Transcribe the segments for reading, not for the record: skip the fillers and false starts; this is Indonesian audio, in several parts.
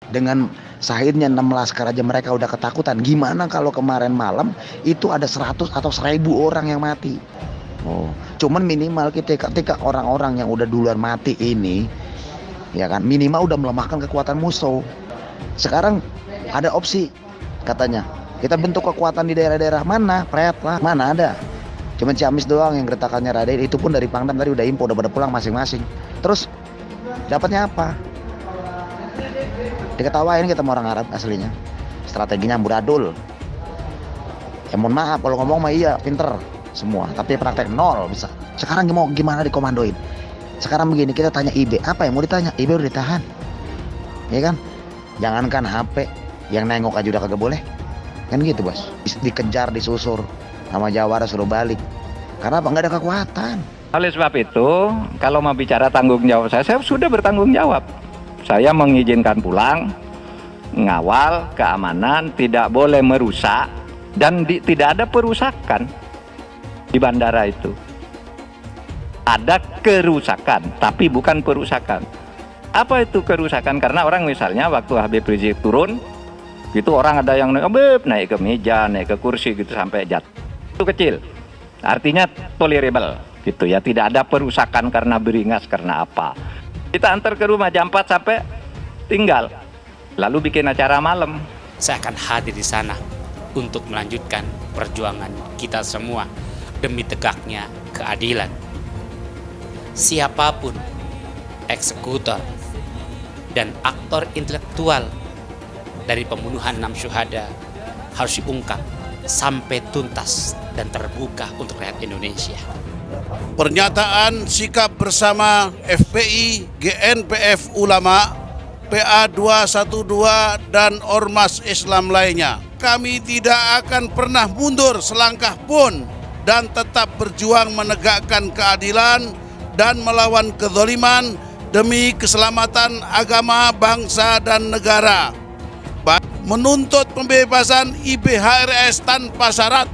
Dengan sahidnya 6 laskar aja mereka udah ketakutan. Gimana kalau kemarin malam itu ada 100 atau 1000 orang yang mati? Oh, cuman minimal ketika orang-orang yang udah duluan mati ini, ya kan, minimal udah melemahkan kekuatan musuh. Sekarang ada opsi katanya, kita bentuk kekuatan di daerah-daerah mana? Pret lah, mana ada? Cuman Ciamis doang yang gertakannya Raden, itu pun dari Pangdam tadi udah info, udah pada pulang masing-masing. Terus dapatnya apa? Diketawain kita sama orang Arab aslinya. Strateginya amburadul. Ya mohon maaf kalau ngomong mah iya pinter semua, tapi praktek nol bisa. Sekarang mau gimana dikomandoin? Sekarang begini, kita tanya IB, apa yang mau ditanya? IB udah ditahan, ya kan? Jangankan HP, yang nengok aja udah kagak boleh, kan gitu bos. Dikejar, disusur sama Jawara suruh balik. Karena apa? Nggak ada kekuatan. Oleh sebab itu, kalau mau bicara tanggung jawab saya sudah bertanggung jawab. Saya mengizinkan pulang, ngawal keamanan, tidak boleh merusak, dan tidak ada perusakan di bandara itu. Ada kerusakan, tapi bukan perusakan. Apa itu kerusakan? Karena orang misalnya waktu Habib Rizik turun, itu orang ada yang naik ke meja, naik ke kursi gitu sampai jatuh. Itu kecil, artinya tolerable gitu ya, tidak ada perusakan karena beringas karena apa. Kita antar ke rumah jam 4 sampai tinggal, lalu bikin acara malam. Saya akan hadir di sana untuk melanjutkan perjuangan kita semua demi tegaknya keadilan. Siapapun eksekutor dan aktor intelektual dari pembunuhan 6 syuhada harus diungkap sampai tuntas dan terbuka untuk rakyat Indonesia. Pernyataan sikap bersama FPI, GNPF Ulama, PA 212 dan Ormas Islam lainnya. Kami tidak akan pernah mundur selangkah pun dan tetap berjuang menegakkan keadilan dan melawan kezaliman demi keselamatan agama, bangsa, dan negara. Menuntut pembebasan IBHRS tanpa syarat.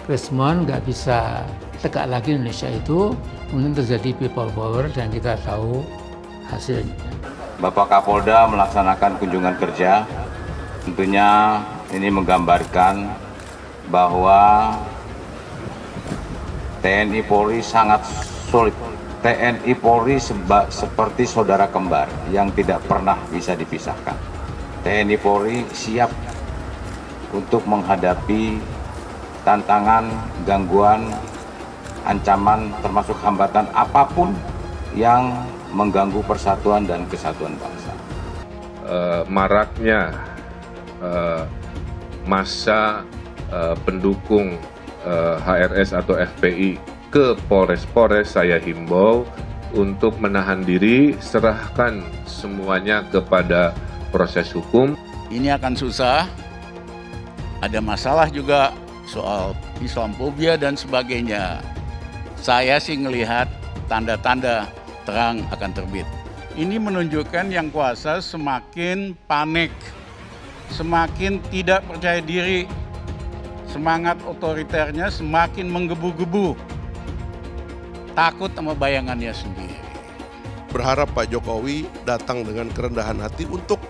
Respon nggak bisa tegak lagi Indonesia itu, kemudian terjadi people power dan kita tahu hasilnya. Bapak Kapolda melaksanakan kunjungan kerja, tentunya ini menggambarkan bahwa TNI Polri sangat solid. TNI Polri seperti saudara kembar yang tidak pernah bisa dipisahkan. TNI Polri siap untuk menghadapi tantangan, gangguan, ancaman, termasuk hambatan apapun yang mengganggu persatuan dan kesatuan bangsa. Maraknya massa pendukung HRS atau FPI ke Polres-Polres, saya himbau untuk menahan diri, serahkan semuanya kepada proses hukum. Ini akan susah, ada masalah juga soal Islamfobia dan sebagainya. Saya sih ngelihat tanda-tanda terang akan terbit. Ini menunjukkan yang kuasa semakin panik, semakin tidak percaya diri, semangat otoriternya semakin menggebu-gebu, takut sama bayangannya sendiri. Berharap Pak Jokowi datang dengan kerendahan hati untuk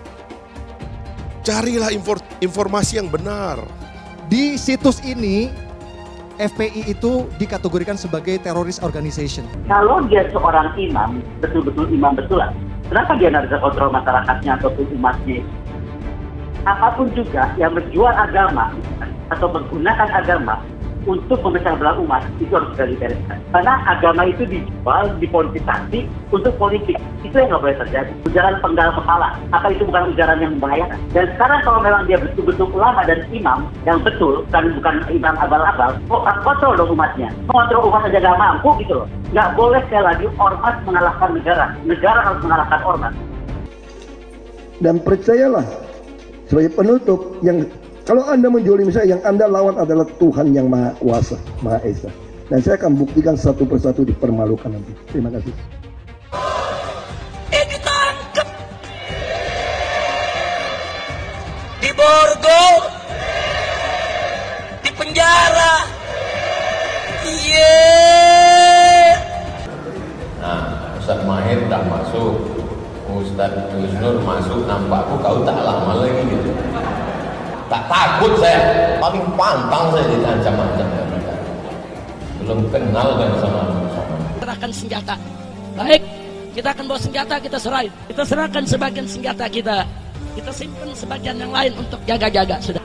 carilah informasi yang benar. Di situs ini, FPI itu dikategorikan sebagai terrorist organization. Kalau dia seorang imam, betul-betul imam betulan, kenapa dia nggak bisa kontrol masyarakatnya ataupun umatnya? Apapun juga yang menjual agama atau menggunakan agama untuk memecah belah umat, itu harus segera dibereskan. Karena agama itu dijual, dipolitisasi untuk politik. Itu yang nggak boleh terjadi. Ujaran penggal kepala, apa itu bukan ujaran yang membahayakan? Dan sekarang kalau memang dia betul-betul ulama dan imam yang betul, bukan imam abal-abal, kontrol dong umatnya. Mengontrol umat saja nggak mampu gitu loh. Nggak boleh sekali lagi ormas mengalahkan negara. Negara harus mengalahkan ormas. Dan percayalah, sebagai penutup, yang kalau Anda menjolimi saya, yang Anda lawan adalah Tuhan yang Maha Kuasa, Maha Esa. Dan saya akan buktikan satu persatu dipermalukan nanti. Terima kasih. Ditangkap di Borgo, di penjara. Nah, Ustaz Mahir tak masuk, Ustadz Gus Nur masuk, nampakku kau tak lama lagi gitu. Tak takut saya, paling pantang saya ditancam-ancam. Belum kenal kan sama. Serahkan senjata. Baik, kita akan bawa senjata, kita serahin. Kita serahkan sebagian senjata kita. Kita simpan sebagian yang lain untuk jaga-jaga, sudah.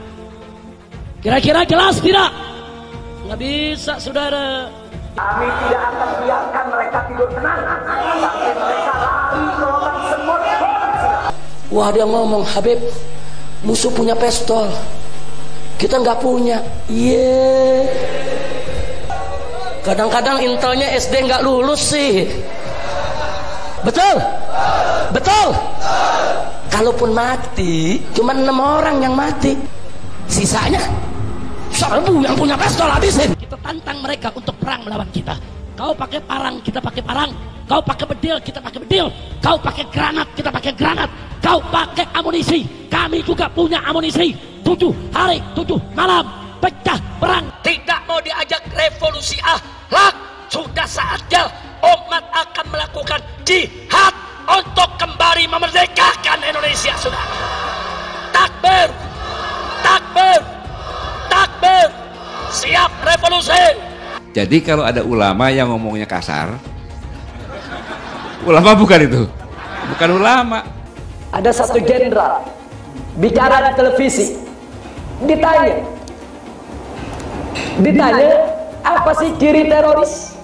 Kira-kira jelas tidak? Nggak bisa, saudara. Kami tidak akan biarkan mereka tidur tenang sampai mereka lari ke lubang semut. Wah, dia ngomong, Habib, musuh punya pistol, kita nggak punya. Kadang-kadang intelnya SD nggak lulus sih. Betul? Betul? Kalaupun mati, cuma 6 orang yang mati. Sisanya 1000 yang punya pistol habisin. Kita tantang mereka untuk perang melawan kita. Kau pakai parang, kita pakai parang. Kau pakai bedil, kita pakai bedil. Kau pakai granat, kita pakai granat. Kau pakai amunisi, kami juga punya amunisi. 7 hari, 7 malam, pecah perang. Tidak mau diajak revolusi akhlak. Sudah saatnya umat akan melakukan jihad untuk kembali memerdekakan Indonesia, saudara. Takbir, takbir, takbir, siap revolusi. Jadi kalau ada ulama yang ngomongnya kasar, ulama bukan itu, bukan ulama. Ada satu jenderal bicara di televisi, ditanya apa sih ciri teroris?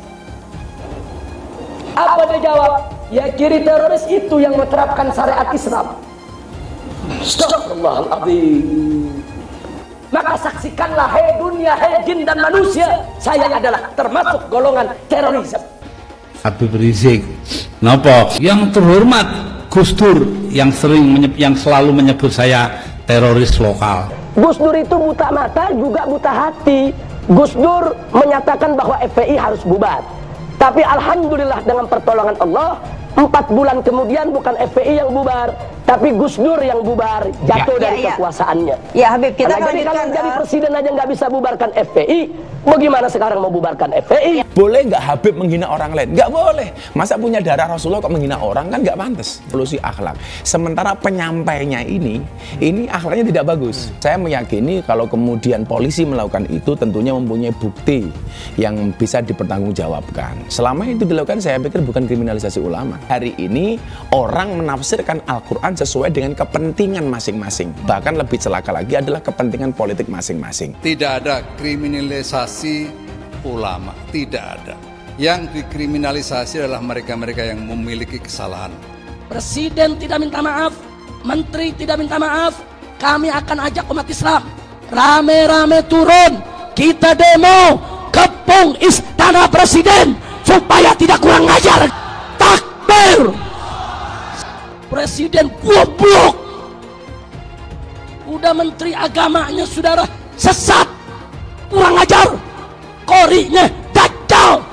Apa dia jawab? Ya, ciri teroris itu yang menerapkan syariat Islam. Astagfirullahaladzim. Maka saksikanlah, hei dunia, hei jin dan manusia, saya adalah termasuk golongan teroris. Habib Rizik, nopo? Yang terhormat Gus Dur yang selalu menyebut saya teroris lokal. Gus Dur itu buta mata juga buta hati. Gus Dur menyatakan bahwa FPI harus bubar. Tapi alhamdulillah dengan pertolongan Allah, 4 bulan kemudian bukan FPI yang bubar, tapi Gus Dur yang bubar, jatuh dari kekuasaannya. Ya Habib, kita kalau jadi presiden aja nggak bisa bubarkan FPI, bagaimana sekarang mau bubarkan FPI? Boleh nggak Habib menghina orang lain? Nggak boleh. Masa punya darah Rasulullah kok menghina orang, kan nggak pantas. Solusi akhlak. Sementara penyampainya ini akhlaknya tidak bagus. Saya meyakini kalau kemudian polisi melakukan itu tentunya mempunyai bukti yang bisa dipertanggungjawabkan. Selama itu dilakukan, saya pikir bukan kriminalisasi ulama. Hari ini orang menafsirkan Al-Quran sesuai dengan kepentingan masing-masing. Bahkan lebih celaka lagi adalah kepentingan politik masing-masing. Tidak ada kriminalisasi ulama, tidak ada. Yang dikriminalisasi adalah mereka-mereka yang memiliki kesalahan. Presiden tidak minta maaf, menteri tidak minta maaf, kami akan ajak umat Islam rame-rame turun, kita demo kepung istana presiden supaya tidak kurang ajar. Takbir! Presiden goblok, udah menteri agamanya saudara sesat, kurang ajar, korinya dajjal,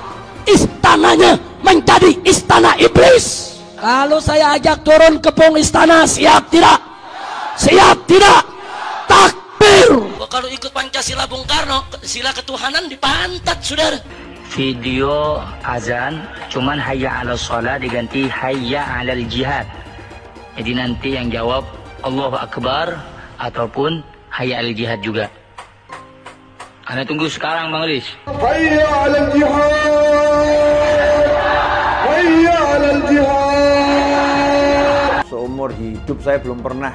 istananya menjadi istana iblis. Kalau saya ajak turun kepung istana, siap tidak? Siap tidak? Takbir! Kalau ikut Pancasila Bung Karno, sila ketuhanan dipantat saudara. Video azan cuman hayya 'alal shalah diganti hayya 'alal jihad. Jadi nanti yang jawab Allahu Akbar ataupun hayya 'alal jihad juga. Anda tunggu sekarang Bang Riz. Hayya 'alal jihad. Hayya 'alal jihad. Seumur hidup saya belum pernah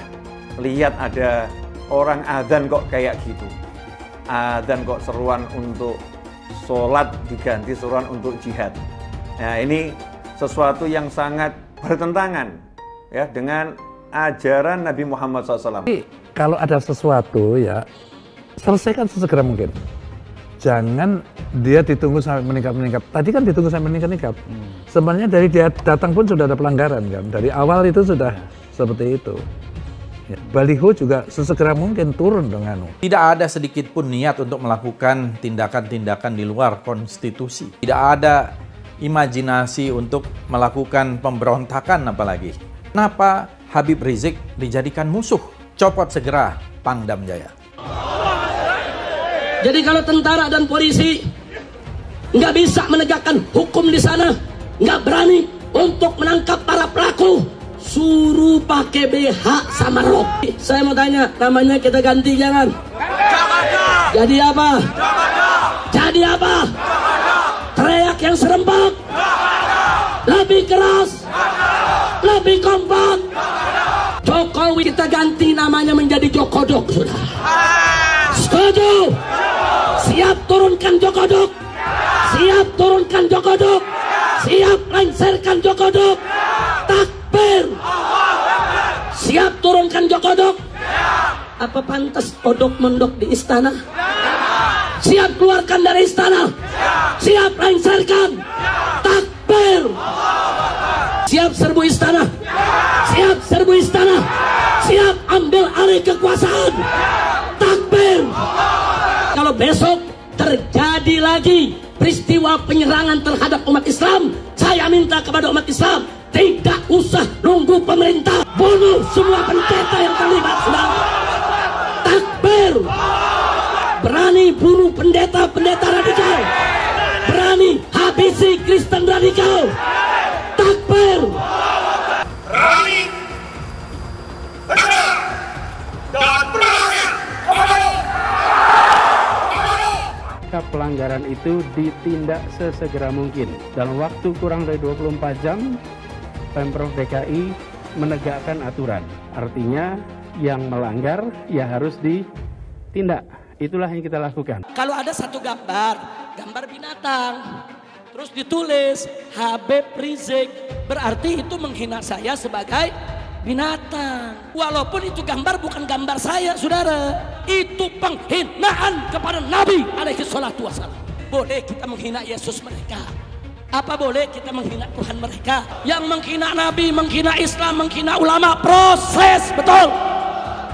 lihat ada orang adzan kok kayak gitu. Adzan kok seruan untuk sholat diganti seruan untuk jihad. Nah, ini sesuatu yang sangat bertentangan ya dengan ajaran Nabi Muhammad SAW. Kalau ada sesuatu ya selesaikan sesegera mungkin. Jangan dia ditunggu sampai meningkat-meningkat. Tadi kan ditunggu sampai meningkat-meningkat. Sebenarnya dari dia datang pun sudah ada pelanggaran kan. Dari awal itu sudah seperti itu. Ya, baliho juga sesegera mungkin turun dengan. Tidak ada sedikit pun niat untuk melakukan tindakan-tindakan di luar konstitusi. Tidak ada imajinasi untuk melakukan pemberontakan apalagi. Kenapa Habib Rizik dijadikan musuh? Copot segera Pangdam Jaya. Jadi kalau tentara dan polisi nggak bisa menegakkan hukum di sana, nggak berani untuk menangkap para pelaku, suruh pakai BH sama rok. Saya mau tanya, namanya kita ganti jangan? Jadi apa? Jadi apa? Teriak yang serempak, lebih keras, lebih kompak. Jokowi kita ganti namanya menjadi Jokodok, sudah. Setuju? Siap turunkan Jokodok? Siap turunkan Jokodok? Siap lengserkan Jokodok? Takbir! Siap turunkan Jokodok? Apa pantas odok mendok di istana? Siap keluarkan dari istana? Siap lengserkan? Takbir! Siap serbu istana? Siap serbu istana? Siap ambil alih kekuasaan? Takbir! Kalau besok terjadi lagi peristiwa penyerangan terhadap umat Islam, saya minta kepada umat Islam tidak usah nunggu pemerintah, bunuh semua pendeta yang terlibat, saudara. Takbir! Berani bunuh pendeta-pendeta radikal, berani habisi Kristen radikal. Takbir! Berani, benar, dan berani. Pelanggaran itu ditindak sesegera mungkin. Dalam waktu kurang dari 24 jam, Pemprov DKI menegakkan aturan. Artinya yang melanggar ya harus ditindak. Itulah yang kita lakukan. Kalau ada satu gambar binatang, terus ditulis Habib Rizik, berarti itu menghina saya sebagai binatang. Walaupun itu gambar bukan gambar saya, saudara. Itu penghinaan kepada Nabi alaihi salatu wassalam. Boleh kita menghina Yesus mereka, apa boleh kita menghina Tuhan mereka? Yang menghina Nabi, menghina Islam, menghina ulama, proses, betul.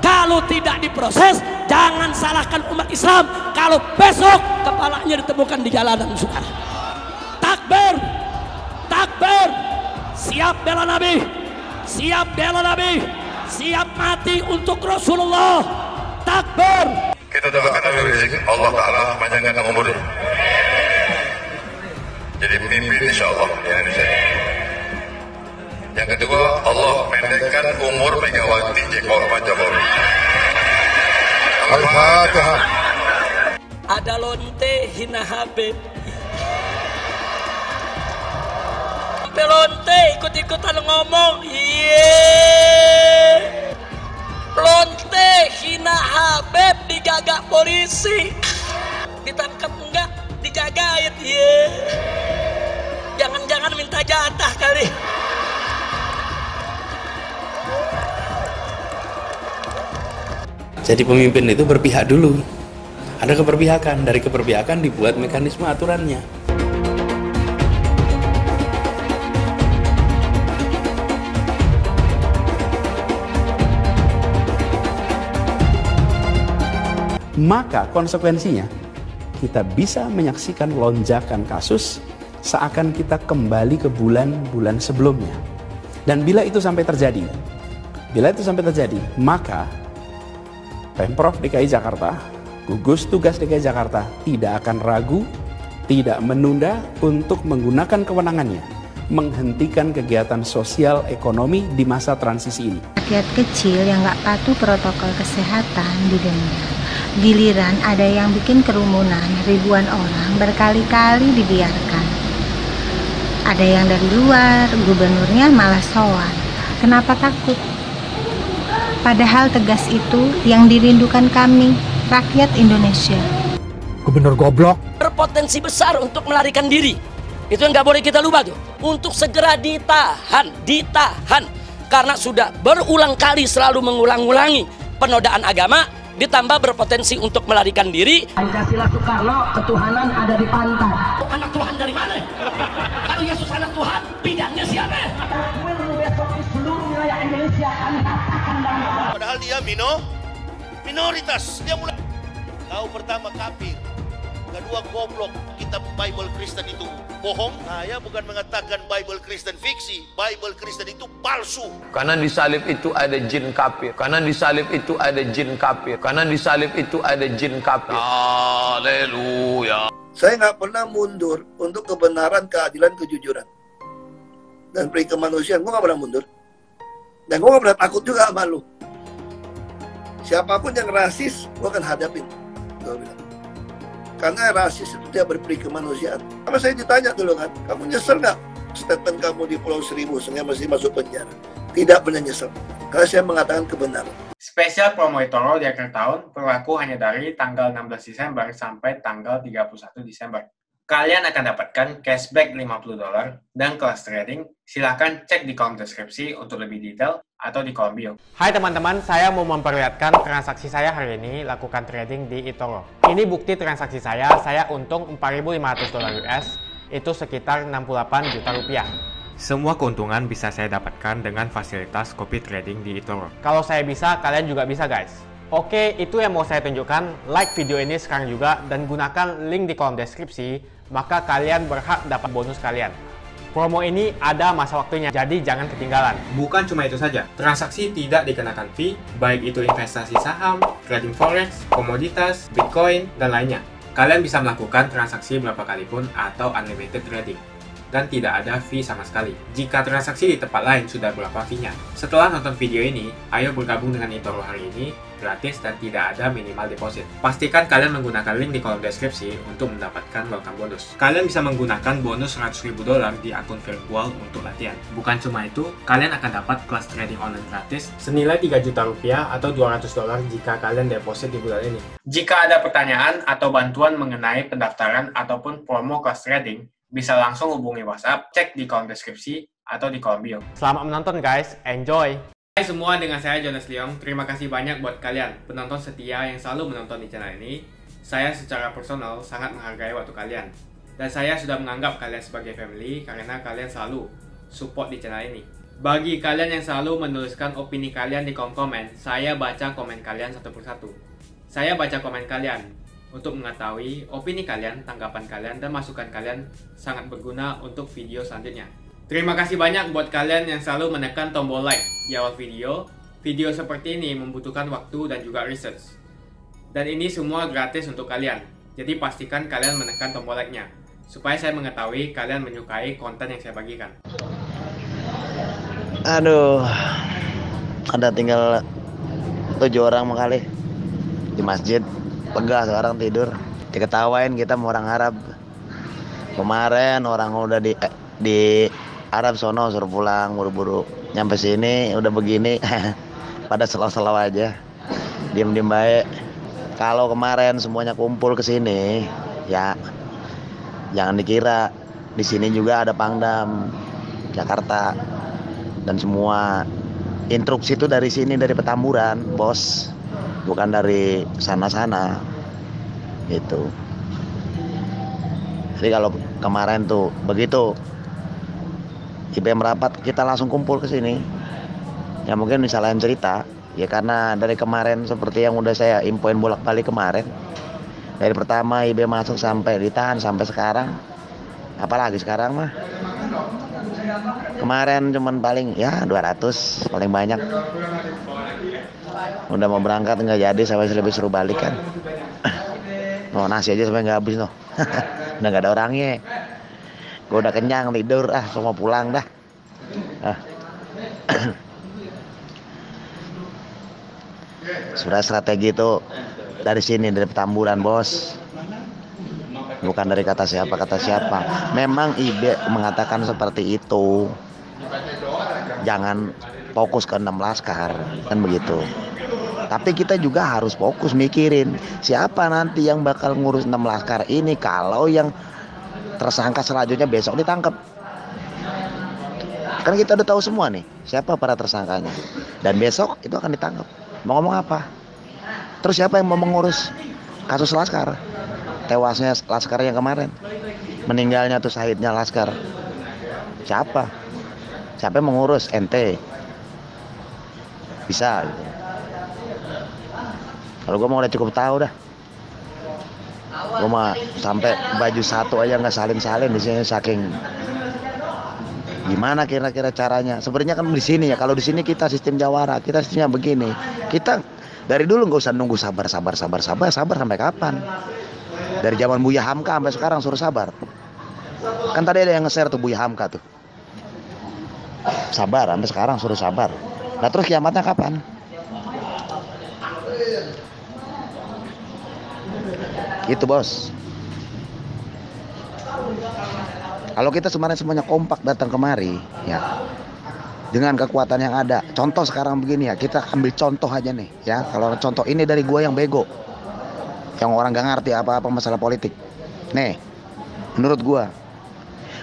Kalau tidak diproses, jangan salahkan umat Islam kalau besok kepalanya ditemukan di jalanan, saudara. Takbir! Takbir! Siap bela Nabi, siap bela Nabi, siap mati untuk Rasulullah. Takbir! Kita doakan Habib Rizik, Allah Ta'ala panjangkan umurnya. Jadi pemimpin insya Allah di Indonesia. Yang kedua, Allah pendekkan umur Megawati Pak Jokowi. Al-Fatihah. Ada lonte hina Habib. Sampai lonte ikut-ikutan ngomong. Lonte hina Habib digagak polisi. Ditangkap enggak? Dijagain. Jangan-jangan minta jatah kali. Jadi pemimpin itu berpihak dulu. Ada keberpihakan, dari keberpihakan dibuat mekanisme aturannya. Maka konsekuensinya kita bisa menyaksikan lonjakan kasus seakan kita kembali ke bulan-bulan sebelumnya. Dan bila itu sampai terjadi, maka Pemprov DKI Jakarta, gugus tugas DKI Jakarta tidak akan ragu, tidak menunda untuk menggunakan kewenangannya, menghentikan kegiatan sosial ekonomi di masa transisi ini. Rakyat kecil yang nggak patuh protokol kesehatan didenda. Giliran ada yang bikin kerumunan, ribuan orang berkali-kali dibiarkan. Ada yang dari luar, gubernurnya malah sowan. Kenapa takut? Padahal tegas itu yang dirindukan kami, rakyat Indonesia. Gubernur goblok. Berpotensi besar untuk melarikan diri. Itu yang nggak boleh kita lupa tuh. Untuk segera ditahan. Karena sudah berulang kali selalu mengulang-ulangi penodaan agama, ditambah berpotensi untuk melarikan diri. Pancasila Soekarno, ketuhanan ada di pantai. Anak Tuhan dari mana? Kalau Yesus anak Tuhan, bidangnya siapa? Besok di seluruh wilayah Indonesia kami katakan dalam. Padahal dia minoritas. Dia mulai. Kau pertama kafir, kedua goblok. Kitab Bible Kristen itu bohong. Saya bukan mengatakan Bible Kristen fiksi. Bible Kristen itu palsu. Karena di salib itu ada jin kafir. Karena di salib itu ada jin kafir. Karena di salib itu ada jin kafir. Haleluya. Saya nggak pernah mundur untuk kebenaran, keadilan, kejujuran. Dan peri kemanusiaan, gue nggak pernah mundur. Dan gue gak pernah takut juga sama lu. Siapapun yang rasis, gue akan hadapin. Gue bilang. Karena rasis itu tidak berperi kemanusiaan. Sama saya ditanya dulu kan, kamu nyesel gak statement kamu di Pulau Seribu sehingga masih masuk penjara? Tidak pernah nyesel. Karena saya mengatakan kebenaran. Spesial promo eToro di akhir tahun berlaku hanya dari tanggal 16 Desember sampai tanggal 31 Desember. Kalian akan dapatkan cashback $50 dan kelas trading. Silahkan cek di kolom deskripsi untuk lebih detail atau di kolom bio. Hai teman-teman, saya mau memperlihatkan transaksi saya hari ini lakukan trading di eToro. Ini bukti transaksi saya untung $4.500 US, itu sekitar 68 juta rupiah. Semua keuntungan bisa saya dapatkan dengan fasilitas copy trading di eToro. Kalau saya bisa, kalian juga bisa guys. Oke, itu yang mau saya tunjukkan. Like video ini sekarang juga dan gunakan link di kolom deskripsi, maka kalian berhak dapat bonus kalian. Promo ini ada masa waktunya, jadi jangan ketinggalan. Bukan cuma itu saja, transaksi tidak dikenakan fee, baik itu investasi saham, trading forex, komoditas, bitcoin, dan lainnya. Kalian bisa melakukan transaksi berapa kali pun atau unlimited trading. Dan tidak ada fee sama sekali. Jika transaksi di tempat lain sudah berapa fee-nya. Setelah nonton video ini, ayo bergabung dengan eToro hari ini, gratis dan tidak ada minimal deposit. Pastikan kalian menggunakan link di kolom deskripsi untuk mendapatkan welcome bonus. Kalian bisa menggunakan bonus $100.000 di akun virtual untuk latihan. Bukan cuma itu, kalian akan dapat kelas trading online gratis senilai 3 juta rupiah atau $200 jika kalian deposit di bulan ini. Jika ada pertanyaan atau bantuan mengenai pendaftaran ataupun promo kelas trading, bisa langsung hubungi WhatsApp, cek di kolom deskripsi atau di kolom bio. Selamat menonton guys, enjoy! Hai semua, dengan saya Jonas Leong. Terima kasih banyak buat kalian, penonton setia yang selalu menonton di channel ini. Saya secara personal sangat menghargai waktu kalian. Dan saya sudah menganggap kalian sebagai family karena kalian selalu support di channel ini. Bagi kalian yang selalu menuliskan opini kalian di kolom komen, saya baca komen kalian satu persatu. Saya baca komen kalian untuk mengetahui opini kalian, tanggapan kalian, dan masukan kalian sangat berguna untuk video selanjutnya. Terima kasih banyak buat kalian yang selalu menekan tombol like di awal video. Video seperti ini membutuhkan waktu dan juga research. Dan ini semua gratis untuk kalian. Jadi pastikan kalian menekan tombol like-nya, supaya saya mengetahui kalian menyukai konten yang saya bagikan. Aduh, ada tinggal 7 orang kali di masjid. Lega sekarang tidur, diketawain kita sama orang Arab. Kemarin orang udah di Arab sono suruh pulang buru-buru, nyampe sini udah begini pada selaw-selaw aja, diem-diem baik. Kalau kemarin semuanya kumpul ke sini, ya jangan dikira di sini juga ada Pangdam Jakarta dan semua instruksi itu dari sini, dari Petamburan, bos. Bukan dari sana-sana gitu. Jadi kalau kemarin tuh begitu IBM rapat, kita langsung kumpul ke sini. Ya mungkin bisa lain cerita, ya karena dari kemarin seperti yang udah saya infoin bolak-balik kemarin. Dari pertama IBM masuk sampai ditahan sampai sekarang. Apalagi sekarang mah. Kemarin cuman paling ya 200 paling banyak. Udah mau berangkat nggak jadi, sampai lebih suruh balik kan. Mau nasi aja sampai nggak habis noh. Udah nggak ada orangnya. Gue udah kenyang tidur, semua pulang dah. Sudah strategi itu dari sini, dari Petamburan bos. Bukan dari kata siapa. Memang IB mengatakan seperti itu. Jangan fokus ke 6 laskar, kan begitu. Tapi kita juga harus fokus mikirin siapa nanti yang bakal ngurus 6 laskar ini kalau yang tersangka selanjutnya besok ditangkap. Kan kita udah tahu semua nih siapa para tersangkanya. Dan besok itu akan ditangkap. Mau ngomong apa? Terus siapa yang mau mengurus kasus laskar? Tewasnya laskar yang kemarin. Meninggalnya tuh syahidnya laskar. Siapa? Siapa yang mengurus? ente? Bisa gitu. Kalau gue mau udah cukup tahu dah. Gue mah sampai baju satu aja nggak salin-salin di sini saking gimana kira-kira caranya. Sebenarnya kan di sini ya, kalau di sini kita sistem jawara, kita sistemnya begini. Kita dari dulu nggak usah nunggu sabar sampai kapan? Dari zaman Buya Hamka sampai sekarang suruh sabar. Kan tadi ada yang nge-share tuh Buya Hamka tuh. Sabar sampai sekarang suruh sabar. Nah terus kiamatnya kapan? Itu bos. Kalau kita semuanya kompak datang kemari, ya, dengan kekuatan yang ada. Contoh sekarang begini ya, kita ambil contoh aja nih, ya. Kalau contoh ini dari gua yang bego, yang orang gak ngerti apa-apa masalah politik. Nih, menurut gua,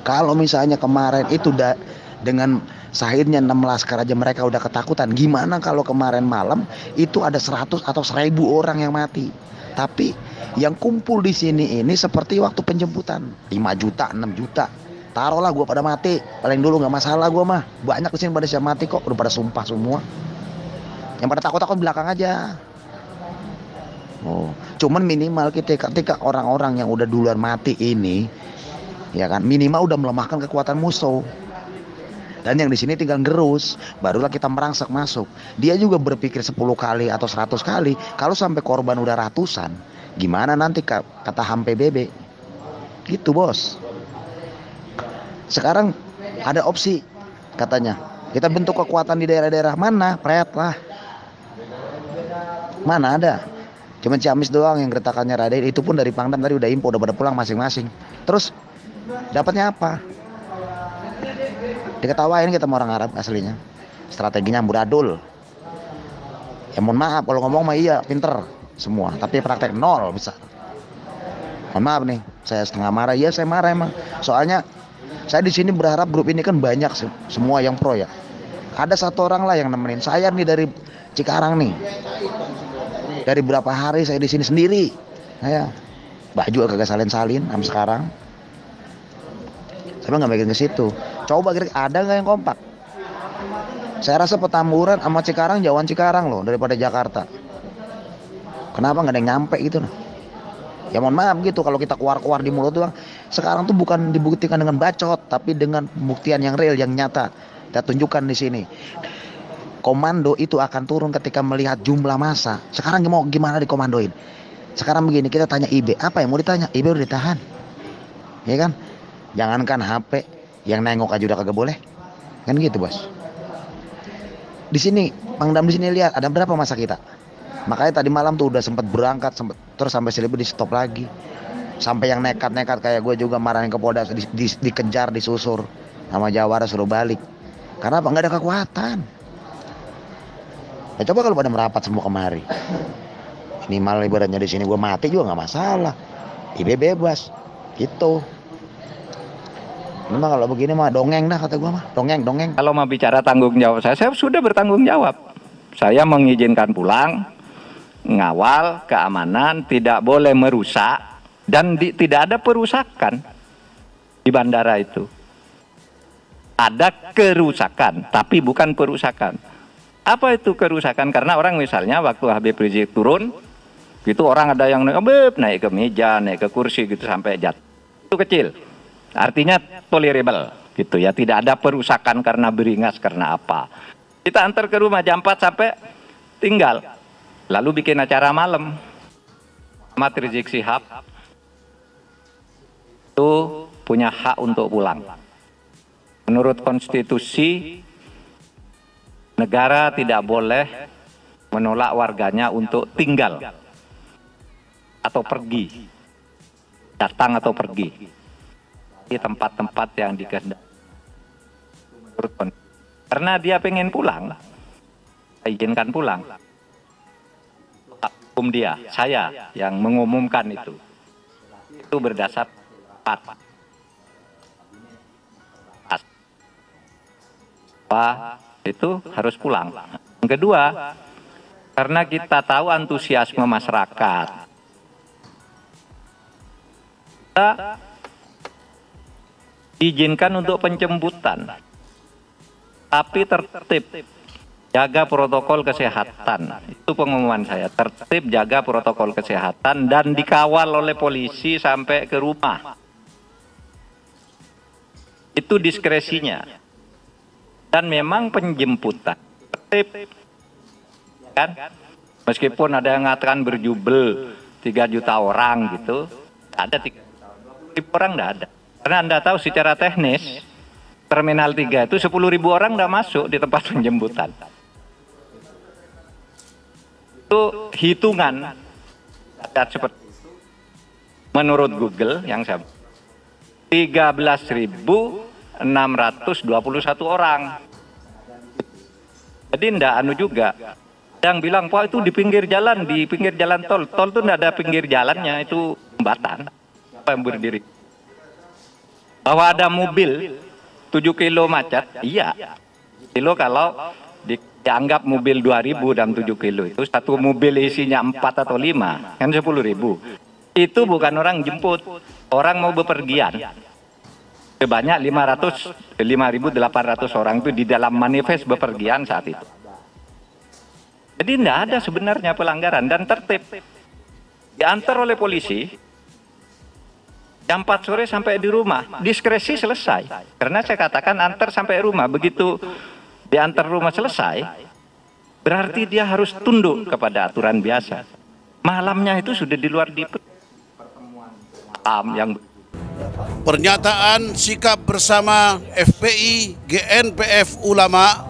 kalau misalnya kemarin itu dengan sahidnya 6 laskar aja mereka udah ketakutan, gimana kalau kemarin malam itu ada 100 atau 1000 orang yang mati? Tapi yang kumpul di sini ini seperti waktu penjemputan, 5 juta, 6 juta. Taruhlah gue pada mati, paling dulu nggak masalah gue mah. Banyak di sini pada siap mati kok, udah pada sumpah semua. Yang pada takut-takut belakang aja. Oh, cuman minimal ketika orang-orang yang udah duluan mati ini, ya kan, minimal udah melemahkan kekuatan musuh. Dan yang di sini tinggal gerus, barulah kita merangsek masuk. Dia juga berpikir 10 kali atau 100 kali, kalau sampai korban udah ratusan, gimana nanti kata HAM PBB? Gitu bos. Sekarang ada opsi katanya, kita bentuk kekuatan di daerah-daerah mana? Pret lah. Mana ada? Cuma Ciamis doang yang gertakannya Raden, itu pun dari Pangdam tadi udah info, udah pada pulang masing-masing. Terus dapatnya apa? Diketawain kita sama orang Arab aslinya. Strateginya amburadul. Ya mohon maaf kalau ngomong mah iya pinter semua, tapi praktek nol bisa. Mohon maaf nih, saya setengah marah. Iya saya marah emang. Soalnya saya di sini berharap grup ini kan banyak semua yang pro ya. Ada satu orang lah yang nemenin saya nih dari Cikarang nih. Dari berapa hari saya di sini sendiri. Saya baju kagak salin-salin sampai sekarang. Saya nggak bikin ke situ. Coba kira ada nggak yang kompak? Saya rasa Petamburan sama Cikarang jauhan Cikarang loh daripada Jakarta. Kenapa nggak ada yang nyampe gitu nah? Ya mohon maaf gitu kalau kita keluar-keluar di mulut doang. Sekarang tuh bukan dibuktikan dengan bacot, tapi dengan pembuktian yang real, yang nyata. Kita tunjukkan di sini. Komando itu akan turun ketika melihat jumlah massa. Sekarang mau gimana dikomandoin? Sekarang begini, kita tanya IB, apa yang mau ditanya? IB udah ditahan. Ya kan? Jangankan HP, yang nengok aja udah kagak boleh. Kan gitu, Bos. Di sini, Pangdam di sini lihat ada berapa massa kita. Makanya tadi malam tuh udah sempat berangkat, terus sampai Selipi di stop lagi. Sampai yang nekat-nekat kayak gue juga marahin ke Polda, dikejar, disusur sama Jawara suruh balik. Karena apa? Nggak ada kekuatan. Ya coba kalau pada merapat semua kemari. Minimal ibaratnya di sini gue mati juga nggak masalah. IB bebas, gitu. Memang kalau begini mah dongeng dah kata gue mah, dongeng. Kalau mau bicara tanggung jawab saya sudah bertanggung jawab. Saya mengizinkan pulang, ngawal keamanan, tidak boleh merusak, dan tidak ada perusakan di bandara itu. Ada kerusakan, tapi bukan perusakan. Apa itu kerusakan? Karena orang misalnya waktu Habib Rizik turun, itu orang ada yang naik ke meja, naik ke kursi gitu sampai jatuh. Itu kecil. Artinya tolerable gitu ya, tidak ada perusakan karena beringas karena apa. Kita antar ke rumah jam 4 sampai tinggal. Lalu bikin acara malam. Ahmad Rizik Syihab itu punya hak untuk pulang. Menurut konstitusi, negara tidak boleh menolak warganya untuk tinggal atau pergi, datang atau pergi di tempat-tempat yang dikehendaki. Karena dia pengen pulang, izinkan pulang. Hukum dia, saya yang mengumumkan itu berdasar itu harus pulang. Yang kedua, karena kita tahu antusiasme masyarakat, kita diizinkan untuk penjemputan, tapi tertib, jaga protokol kesehatan. Itu pengumuman saya, tertib, jaga protokol kesehatan, dan dikawal oleh polisi sampai ke rumah. Itu diskresinya. Dan memang penjemputan tertib, kan? Meskipun ada yang mengatakan berjubel 3 juta orang gitu, ada 3 juta orang enggak ada. Karena Anda tahu secara teknis Terminal 3 itu 10.000 orang enggak masuk di tempat penjemputan. Itu hitungan data seperti itu, menurut Google yang saya 13.621 orang. Jadi ndak anu juga. Yang bilang, "Wah itu di pinggir jalan tol." Tol itu ndak ada pinggir jalannya, itu jembatan. Apa yang berdiri? Bahwa ada mobil 7 kilo macet, iya. Kilo kalau dianggap mobil 2.000 dalam 7 kilo itu, satu mobil isinya 4 atau 5, kan 10.000. Itu bukan orang jemput, orang mau bepergian. Sebanyak 5.800 orang itu di dalam manifest bepergian saat itu. Jadi tidak ada sebenarnya pelanggaran dan tertib. Diantar oleh polisi, jam 4 sore sampai di rumah, diskresi selesai. Karena saya katakan antar sampai rumah, begitu diantar rumah selesai, berarti dia harus tunduk kepada aturan biasa. Malamnya itu sudah di luar di yang pernyataan sikap bersama FPI, GNPF Ulama,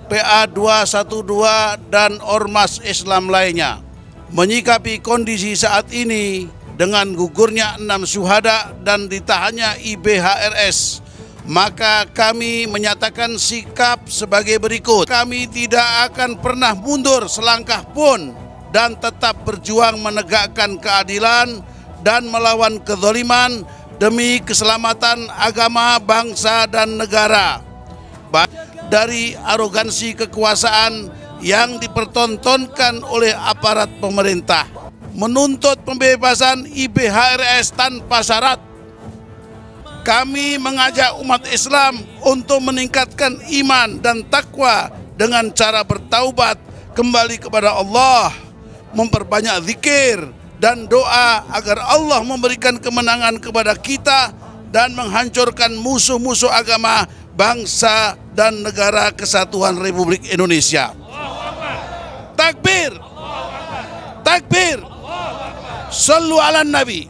PA 212 dan Ormas Islam lainnya menyikapi kondisi saat ini dengan gugurnya 6 syuhada dan ditahannya IBHRS, maka kami menyatakan sikap sebagai berikut. Kami tidak akan pernah mundur selangkah pun dan tetap berjuang menegakkan keadilan dan melawan kezaliman demi keselamatan agama, bangsa, dan negara. Dari arogansi kekuasaan yang dipertontonkan oleh aparat pemerintah, menuntut pembebasan IBHRS tanpa syarat. Kami mengajak umat Islam untuk meningkatkan iman dan takwa dengan cara bertaubat kembali kepada Allah, memperbanyak zikir dan doa agar Allah memberikan kemenangan kepada kita dan menghancurkan musuh-musuh agama, bangsa, dan negara kesatuan Republik Indonesia. Takbir! Takbir! Sallu ala Nabi.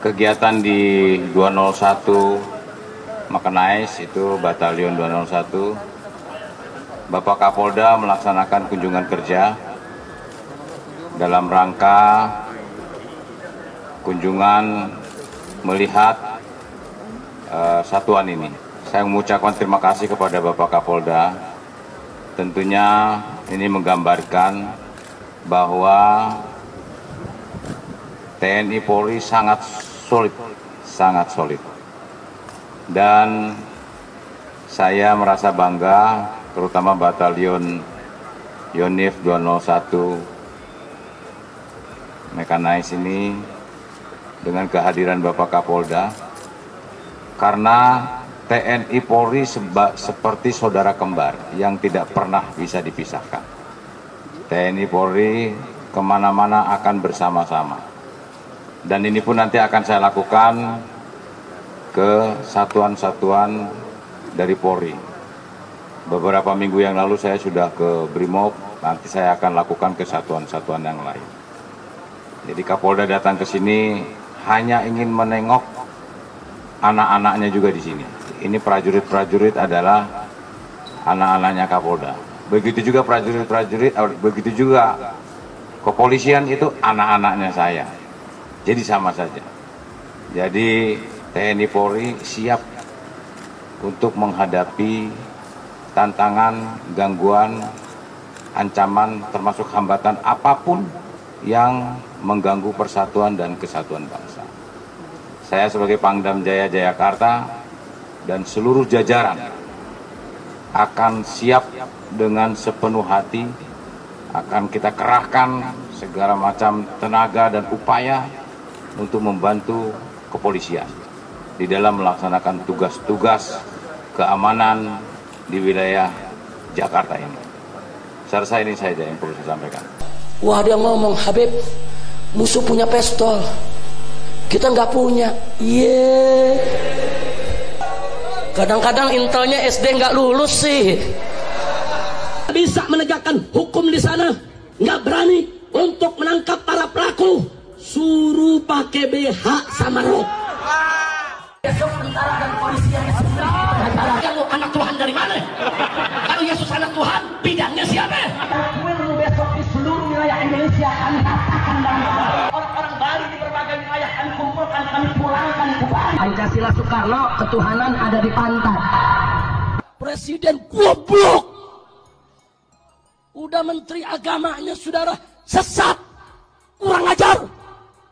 Kegiatan di 201 Mechanized, itu Batalion 201, Bapak Kapolda melaksanakan kunjungan kerja dalam rangka kunjungan melihat satuan ini. Saya mengucapkan terima kasih kepada Bapak Kapolda. Tentunya ini menggambarkan bahwa TNI Polri sangat solid. Dan saya merasa bangga, terutama Batalion Yonif 201 Mechanized ini dengan kehadiran Bapak Kapolda, karena TNI Polri seperti saudara kembar yang tidak pernah bisa dipisahkan. TNI Polri kemana-mana akan bersama-sama. Dan ini pun nanti akan saya lakukan ke satuan-satuan dari Polri. Beberapa minggu yang lalu saya sudah ke Brimob, nanti saya akan lakukan ke satuan-satuan yang lain. Jadi Kapolda datang ke sini hanya ingin menengok anak-anaknya juga di sini. Ini prajurit-prajurit adalah anak-anaknya Kapolda. Begitu juga prajurit-prajurit, begitu juga kepolisian itu anak-anaknya saya. Jadi sama saja. Jadi TNI Polri siap untuk menghadapi tantangan, gangguan, ancaman, termasuk hambatan apapun yang mengganggu persatuan dan kesatuan bangsa. Saya sebagai Pangdam Jaya Jayakarta dan seluruh jajaran akan siap dengan sepenuh hati, akan kita kerahkan segala macam tenaga dan upaya untuk membantu kepolisian di dalam melaksanakan tugas-tugas keamanan di wilayah Jakarta ini. Saya rasa ini saja yang perlu saya sampaikan. Wah, dia ngomong, Habib, musuh punya pistol, kita nggak punya. Kadang-kadang intelnya SD nggak lulus sih. Bisa menegakkan hukum di sana, nggak berani untuk menangkap para pelaku, suruh pakai BH sama rok. Besok tentara dan polisi yang kalau anak Tuhan dari mana? Kalau Yesus anak Tuhan, bidangnya siapa? Besok di seluruh wilayah manusia kami katakan dalam orang-orang Bali di berbagai wilayah kami kumpulkan, kami pulangkan ke Bali. Pancasila Soekarno, ketuhanan ada di pantat. Presiden goblok. Udah menteri agamanya saudara sesat, kurang ajar,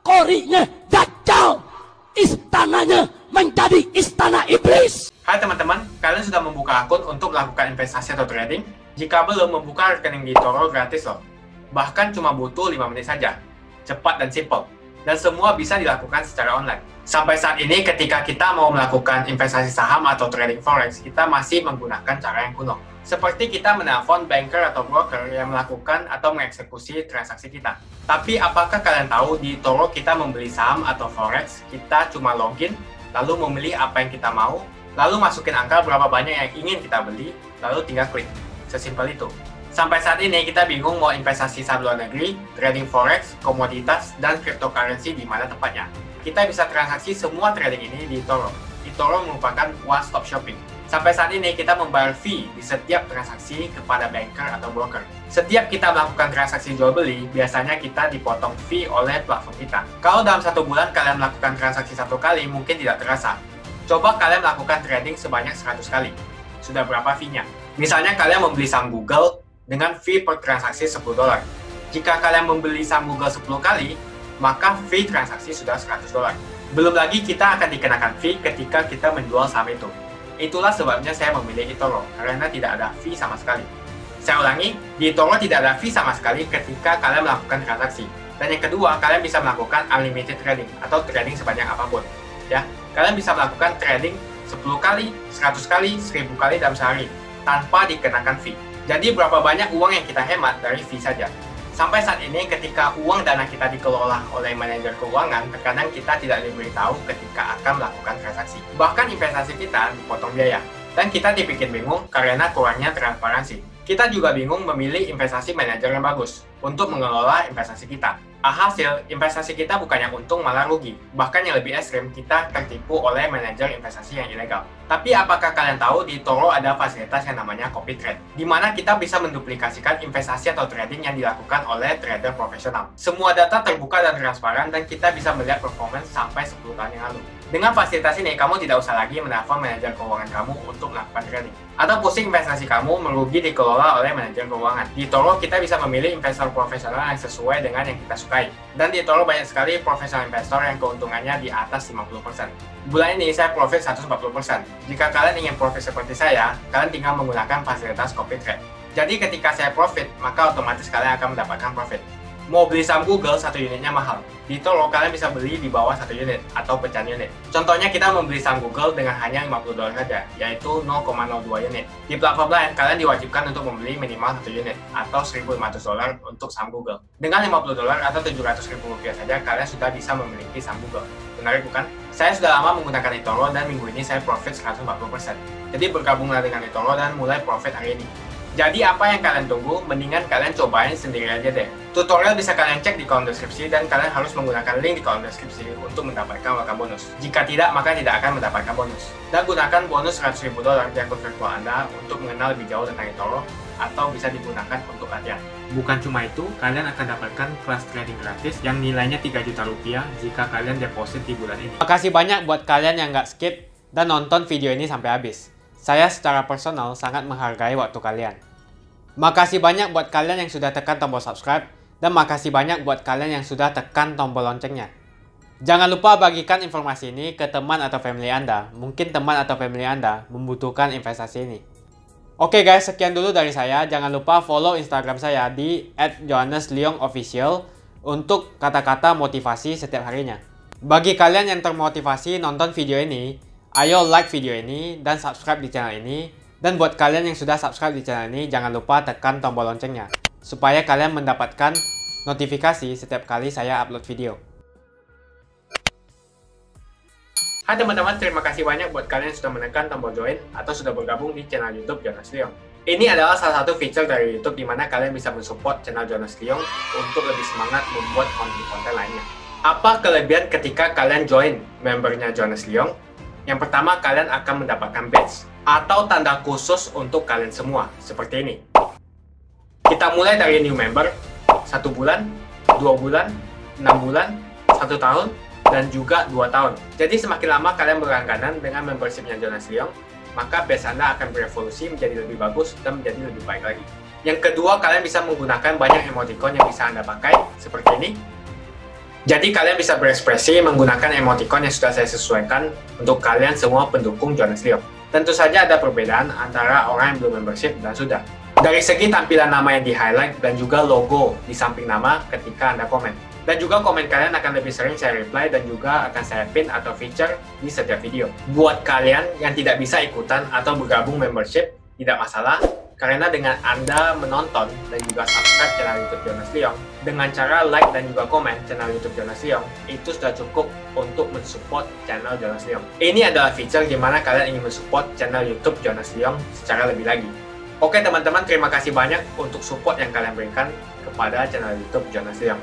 korinya dajjal, istananya menjadi istana iblis. Hai teman-teman, kalian sudah membuka akun untuk melakukan investasi atau trading? Jika belum, membuka rekening di eToro gratis loh. Bahkan cuma butuh 5 menit saja. Cepat dan simple. Dan semua bisa dilakukan secara online. Sampai saat ini ketika kita mau melakukan investasi saham atau trading forex, kita masih menggunakan cara yang kuno. Seperti kita menelpon banker atau broker yang melakukan atau mengeksekusi transaksi kita. Tapi apakah kalian tahu di eToro kita membeli saham atau forex, kita cuma login, lalu memilih apa yang kita mau, lalu masukin angka berapa banyak yang ingin kita beli, lalu tinggal klik. Sesimpel itu. Sampai saat ini kita bingung mau investasi saham luar negeri, trading forex, komoditas, dan cryptocurrency di mana tempatnya. Kita bisa transaksi semua trading ini di eToro. eToro merupakan one-stop shopping. Sampai saat ini kita membayar fee di setiap transaksi kepada banker atau broker. Setiap kita melakukan transaksi jual beli, biasanya kita dipotong fee oleh platform kita. Kalau dalam 1 bulan kalian melakukan transaksi 1 kali, mungkin tidak terasa. Coba kalian melakukan trading sebanyak 100 kali. Sudah berapa fee-nya? Misalnya kalian membeli saham Google dengan fee per transaksi $10. Jika kalian membeli saham Google 10 kali, maka fee transaksi sudah $100. Belum lagi kita akan dikenakan fee ketika kita menjual saham itu. Itulah sebabnya saya memilih eToro, karena tidak ada fee sama sekali. Saya ulangi, di eToro tidak ada fee sama sekali ketika kalian melakukan transaksi. Dan yang kedua, kalian bisa melakukan unlimited trading atau trading sebanyak apapun. Ya, kalian bisa melakukan trading 10 kali, 100 kali, 1000 kali dalam sehari tanpa dikenakan fee. Jadi berapa banyak uang yang kita hemat dari fee saja. Sampai saat ini ketika uang dana kita dikelola oleh manajer keuangan, terkadang kita tidak diberitahu ketika akan melakukan transaksi. Bahkan investasi kita dipotong biaya. Dan kita dibikin bingung karena kurangnya transparansi. Kita juga bingung memilih investasi manajer yang bagus untuk mengelola investasi kita. Alhasil, investasi kita bukannya untung malah rugi. Bahkan yang lebih ekstrim, kita tertipu oleh manajer investasi yang ilegal. Tapi apakah kalian tahu di eToro ada fasilitas yang namanya copy trade, di mana kita bisa menduplikasikan investasi atau trading yang dilakukan oleh trader profesional. Semua data terbuka dan transparan dan kita bisa melihat performance sampai 10 tahun yang lalu. Dengan fasilitas ini, kamu tidak usah lagi menelpon manajer keuangan kamu untuk melakukan trading. Atau pusing investasi kamu merugi dikelola oleh manajer keuangan. Di eToro, kita bisa memilih investor profesional yang sesuai dengan yang kita sukai. Dan di eToro banyak sekali profesional investor yang keuntungannya di atas 50%. Bulan ini saya profit 140%. Jika kalian ingin profit seperti saya, kalian tinggal menggunakan fasilitas copy trade. Jadi ketika saya profit, maka otomatis kalian akan mendapatkan profit. Mau beli saham Google, 1 unitnya mahal. Di eToro, kalian bisa beli di bawah 1 unit atau pecahan unit. Contohnya kita membeli saham Google dengan hanya $50 saja, yaitu 0,02 unit. Di platform lain, kalian diwajibkan untuk membeli minimal 1 unit atau $1.500 untuk saham Google. Dengan $50 atau Rp700.000 saja, kalian sudah bisa memiliki saham Google. Menarik bukan? Saya sudah lama menggunakan eToro dan minggu ini saya profit 140%. Jadi bergabunglah dengan eToro dan mulai profit hari ini. Jadi apa yang kalian tunggu, mendingan kalian cobain sendiri aja deh. Tutorial bisa kalian cek di kolom deskripsi dan kalian harus menggunakan link di kolom deskripsi untuk mendapatkan welcome bonus. Jika tidak, maka tidak akan mendapatkan bonus. Dan gunakan bonus $100.000 di akun virtual Anda untuk mengenal lebih jauh tentang eToro atau bisa digunakan untuk latihan. Bukan cuma itu, kalian akan dapatkan kelas trading gratis yang nilainya Rp3 juta jika kalian deposit di bulan ini. Makasih banyak buat kalian yang nggak skip dan nonton video ini sampai habis. Saya secara personal sangat menghargai waktu kalian. Makasih banyak buat kalian yang sudah tekan tombol subscribe, dan makasih banyak buat kalian yang sudah tekan tombol loncengnya. Jangan lupa bagikan informasi ini ke teman atau family Anda. Mungkin teman atau family Anda membutuhkan investasi ini. Oke guys, sekian dulu dari saya. Jangan lupa follow Instagram saya di @johannesleongofficial untuk kata-kata motivasi setiap harinya. Bagi kalian yang termotivasi nonton video ini, ayo like video ini dan subscribe di channel ini. Dan buat kalian yang sudah subscribe di channel ini, jangan lupa tekan tombol loncengnya supaya kalian mendapatkan notifikasi setiap kali saya upload video. Hai teman-teman, terima kasih banyak buat kalian yang sudah menekan tombol join atau sudah bergabung di channel YouTube Jonas Leong. Ini adalah salah satu feature dari YouTube di mana kalian bisa mensupport channel Jonas Leong untuk lebih semangat membuat konten-konten lainnya. Apa kelebihan ketika kalian join membernya Jonas Leong? Yang pertama, kalian akan mendapatkan badge atau tanda khusus untuk kalian semua, seperti ini. Kita mulai dari new member, 1 bulan, 2 bulan, 6 bulan, 1 tahun, dan juga 2 tahun. Jadi semakin lama kalian berlangganan dengan membershipnya Jonas Leong, maka base Anda akan berevolusi menjadi lebih bagus dan menjadi lebih baik lagi. Yang kedua, kalian bisa menggunakan banyak emoticon yang bisa Anda pakai, seperti ini. Jadi kalian bisa berekspresi menggunakan emoticon yang sudah saya sesuaikan untuk kalian semua pendukung Jonas Leong. Tentu saja ada perbedaan antara orang yang belum membership dan sudah. Dari segi tampilan nama yang di-highlight dan juga logo di samping nama ketika Anda komen. Dan juga komen kalian akan lebih sering saya reply dan juga akan saya pin atau feature di setiap video. Buat kalian yang tidak bisa ikutan atau bergabung membership, tidak masalah. Karena dengan Anda menonton dan juga subscribe channel YouTube Jonas Leong, dengan cara like dan juga komen channel YouTube Jonas Leong, itu sudah cukup untuk mensupport channel Jonas Leong. Ini adalah feature di mana kalian ingin mensupport channel YouTube Jonas Leong secara lebih lagi. Oke teman-teman, terima kasih banyak untuk support yang kalian berikan kepada channel YouTube Jonas Leong.